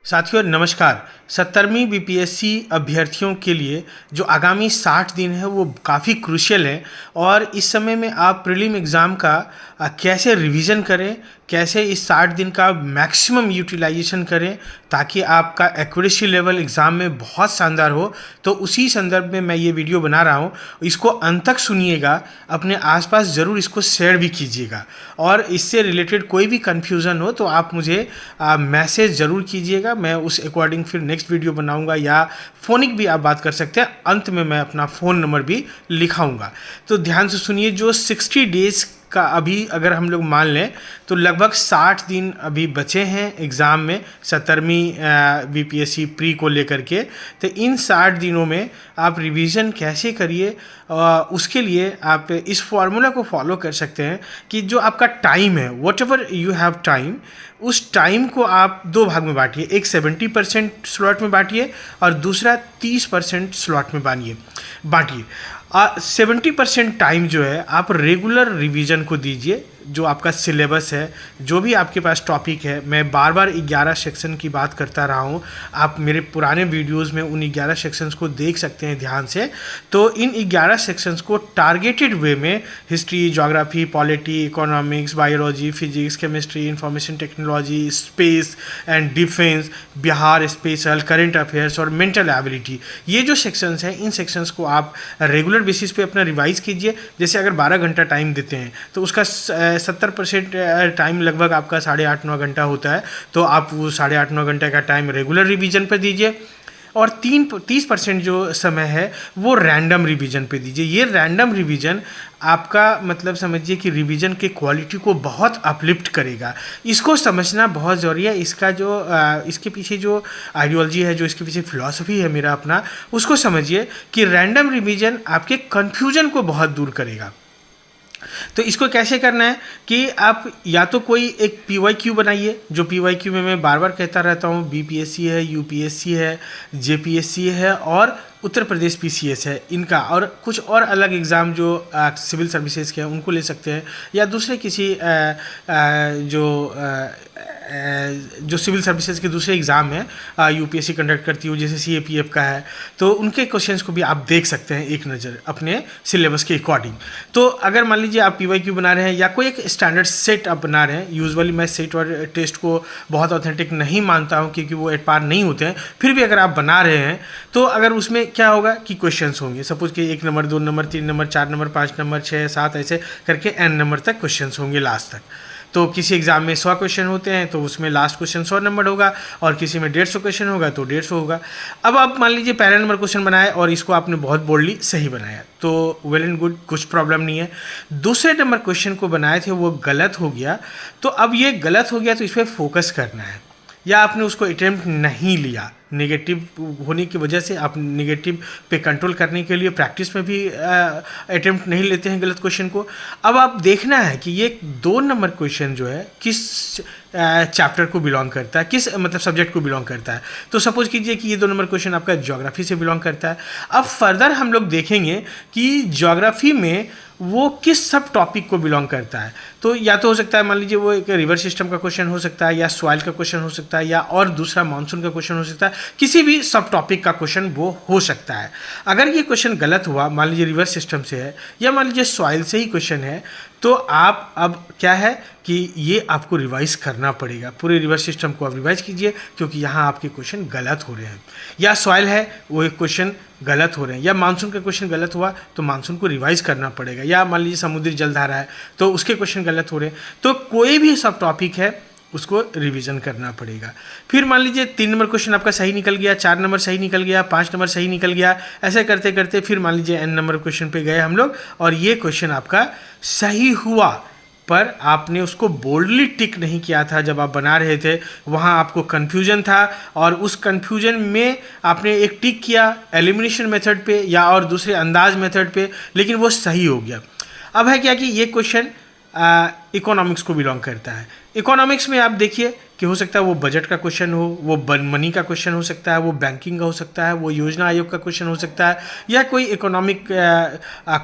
साथियों नमस्कार। 70वीं बीपीएससी अभ्यर्थियों के लिए जो आगामी 60 दिन है वो काफ़ी क्रूशियल है और इस समय में आप प्रीलिम एग्ज़ाम का कैसे रिवीजन करें, कैसे इस 60 दिन का मैक्सिमम यूटिलाइजेशन करें ताकि आपका एक्यूरेसी लेवल एग्ज़ाम में बहुत शानदार हो। तो उसी संदर्भ में मैं ये वीडियो बना रहा हूँ। इसको अंत तक सुनिएगा, अपने आसपास ज़रूर इसको शेयर भी कीजिएगा और इससे रिलेटेड कोई भी कन्फ्यूज़न हो तो आप मुझे मैसेज ज़रूर कीजिएगा। मैं उस अकॉर्डिंग फिर नेक्स्ट वीडियो बनाऊंगा या फ़ोनिक भी आप बात कर सकते हैं। अंत में मैं अपना फ़ोन नंबर भी लिखाऊंगा। तो ध्यान से सुनिए, जो 60 डेज़ का अभी अगर हम लोग मान लें तो लगभग 60 दिन अभी बचे हैं एग्ज़ाम में 70वीं बीपीएससी प्री को लेकर के। तो इन 60 दिनों में आप रिवीजन कैसे करिए, उसके लिए आप इस फॉर्मूला को फॉलो कर सकते हैं कि जो आपका टाइम है, what ever you have time, उस टाइम को आप दो भाग में बांटिए। एक 70% स्लॉट में बांटिए और दूसरा 30% स्लॉट में बांटिए। 70% टाइम जो है आप रेगुलर रिवीजन को दीजिए। जो आपका सिलेबस है, जो भी आपके पास टॉपिक है, मैं बार बार 11 सेक्शन की बात करता रहा हूँ। आप मेरे पुराने वीडियोस में उन 11 सेक्शंस को देख सकते हैं ध्यान से। तो इन 11 सेक्शंस को टारगेटेड वे में history, geography, polity, economics, biology, physics, chemistry, information technology, space and defence, Bihar special, current affairs और मेंटल एबिलिटी, ये जो सेक्शंस हैं इन सेक्शंस को आप रेगुलर बेसिस पे अपना रिवाइज कीजिए। जैसे अगर 12 घंटा टाइम देते हैं तो उसका 70% टाइम लगभग आपका 8.5-9 घंटा होता है। तो आप वो 8.5-9 घंटे का टाइम रेगुलर रिवीजन पे दीजिए और 30% जो समय है वो रैंडम रिवीजन पे दीजिए। ये रैंडम रिवीजन आपका मतलब समझिए कि रिवीजन के क्वालिटी को बहुत अपलिफ्ट करेगा। इसको समझना बहुत ज़रूरी है। इसका जो इसके पीछे जो आइडियोलॉजी है, जो इसके पीछे फिलॉसफी है मेरा अपना, उसको समझिए कि रैंडम रिवीजन आपके कन्फ्यूजन को बहुत दूर करेगा। तो इसको कैसे करना है कि आप या तो कोई एक PYQ बनाइए। जो PYQ में मैं बार बार कहता रहता हूँ, BPSC है, UPSC है, JPSC है और उत्तर प्रदेश PCS है, इनका और कुछ और अलग एग्ज़ाम जो सिविल सर्विसेज के हैं उनको ले सकते हैं, या दूसरे किसी जो सिविल सर्विसेज के दूसरे एग्ज़ाम हैं UPSC कंडक्ट करती हो, जैसे CAPF का है, तो उनके क्वेश्चंस को भी आप देख सकते हैं एक नज़र अपने सिलेबस के अकॉर्डिंग। तो अगर मान लीजिए आप PYQ बना रहे हैं या कोई एक स्टैंडर्ड सेट आप बना रहे हैं, यूजुअली मैं सेट और टेस्ट को बहुत ऑथेंटिक नहीं मानता हूँ क्योंकि वो एट पार नहीं होते हैं, फिर भी अगर आप बना रहे हैं तो अगर उसमें क्या होगा कि क्वेश्चंस होंगे, सपोज कि 1 number, 2 number, 3 number, 4 number, 5 number, 6, 7 ऐसे करके n नंबर तक क्वेश्चंस होंगे लास्ट तक। तो किसी एग्ज़ाम में 100 क्वेश्चन होते हैं तो उसमें लास्ट क्वेश्चन 100 नंबर होगा और किसी में 150 क्वेश्चन होगा तो 150 होगा। अब आप मान लीजिए पहला नंबर क्वेश्चन बनाए और इसको आपने बहुत बोल्डली सही बनाया तो वेल एंड गुड, कुछ प्रॉब्लम नहीं है। दूसरे नंबर क्वेश्चन को बनाए थे वो गलत हो गया, तो अब ये गलत हो गया तो इस पर फोकस करना है। या आपने उसको अटेम्प्ट नहीं लिया, नेगेटिव होने की वजह से आप नेगेटिव पे कंट्रोल करने के लिए प्रैक्टिस में भी अटेम्प्ट नहीं लेते हैं गलत क्वेश्चन को। अब आप देखना है कि ये 2 नंबर क्वेश्चन जो है किस चैप्टर को बिलोंग करता है, किस मतलब सब्जेक्ट को बिलोंग करता है। तो सपोज कीजिए कि ये 2 नंबर क्वेश्चन आपका ज्योग्राफी से बिलोंग करता है। अब फर्दर हम लोग देखेंगे कि ज्योग्राफी में वो किस सब टॉपिक को बिलोंग करता है। तो या तो हो सकता है मान लीजिए वो एक रिवर सिस्टम का क्वेश्चन हो सकता है, या सॉइल का क्वेश्चन हो सकता है, या और दूसरा मानसून का क्वेश्चन हो सकता है, किसी भी सब टॉपिक का क्वेश्चन वो हो सकता है। अगर ये क्वेश्चन गलत हुआ, मान लीजिए रिवर सिस्टम से है या मान लीजिए सॉइल से ही क्वेश्चन है, तो आप अब क्या है कि ये आपको रिवाइज करना पड़ेगा। पूरे रिवर सिस्टम को आप रिवाइज कीजिए क्योंकि यहाँ आपके क्वेश्चन गलत हो रहे हैं। या सॉइल है वो एक क्वेश्चन गलत हो रहे हैं, या मानसून का क्वेश्चन गलत हुआ तो मानसून को रिवाइज करना पड़ेगा। या मान लीजिए समुद्री जलधारा है तो उसके क्वेश्चन गलत हो रहे हैं। तो कोई भी सब टॉपिक है उसको रिवीजन करना पड़ेगा। फिर मान लीजिए 3 नंबर क्वेश्चन आपका सही निकल गया, 4 नंबर सही निकल गया, 5 नंबर सही निकल गया, ऐसे करते करते फिर मान लीजिए n नंबर क्वेश्चन पे गए हम लोग और ये क्वेश्चन आपका सही हुआ, पर आपने उसको बोल्डली टिक नहीं किया था। जब आप बना रहे थे वहाँ आपको कन्फ्यूजन था और उस कन्फ्यूजन में आपने एक टिक किया एलिमिनेशन मेथड पे या और दूसरे अंदाज मेथड पे, लेकिन वो सही हो गया। अब है क्या कि ये क्वेश्चन इकोनॉमिक्स को बिलोंग करता है। इकोनॉमिक्स में आप देखिए कि हो सकता है वो बजट का क्वेश्चन हो, वो मनी का क्वेश्चन हो सकता है, वो बैंकिंग का हो सकता है, वो योजना आयोग का क्वेश्चन हो सकता है, या कोई इकोनॉमिक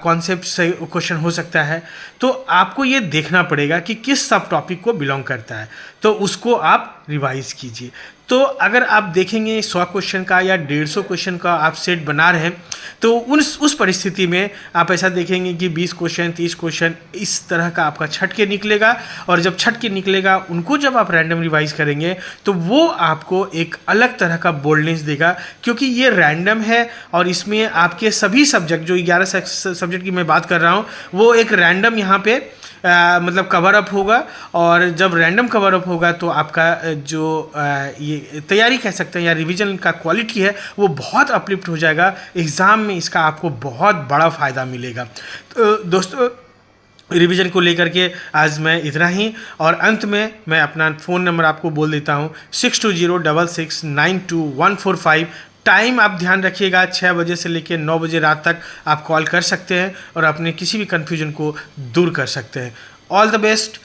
कॉन्सेप्ट से क्वेश्चन हो सकता है। तो आपको ये देखना पड़ेगा कि किस सब टॉपिक को बिलोंग करता है, तो उसको आप रिवाइज कीजिए। तो अगर आप देखेंगे 100 क्वेश्चन का या 150 क्वेश्चन का आप सेट बना रहे हैं, तो उस परिस्थिति में आप ऐसा देखेंगे कि 20 क्वेश्चन 30 क्वेश्चन इस तरह का आपका छट के निकलेगा। और जब छट के निकलेगा उनको जब आप रैंडम रिवाइज करेंगे तो वो आपको एक अलग तरह का बोल्डनेस देगा, क्योंकि ये रैंडम है और इसमें आपके सभी सब्जेक्ट, जो 11 सब्जेक्ट की मैं बात कर रहा हूँ, वो एक रैंडम यहाँ पे मतलब कवर अप होगा। और जब रैंडम कवर अप होगा तो आपका जो ये तैयारी कह सकते हैं या रिवीजन का क्वालिटी है वो बहुत अपलिफ्ट हो जाएगा। एग्ज़ाम में इसका आपको बहुत बड़ा फ़ायदा मिलेगा। तो दोस्तों, रिवीजन को लेकर के आज मैं इतना ही, और अंत में मैं अपना फ़ोन नंबर आपको बोल देता हूँ 6206692145। टाइम आप ध्यान रखिएगा, 6 बजे से लेकर 9 बजे रात तक आप कॉल कर सकते हैं और अपने किसी भी कन्फ्यूजन को दूर कर सकते हैं। All the best.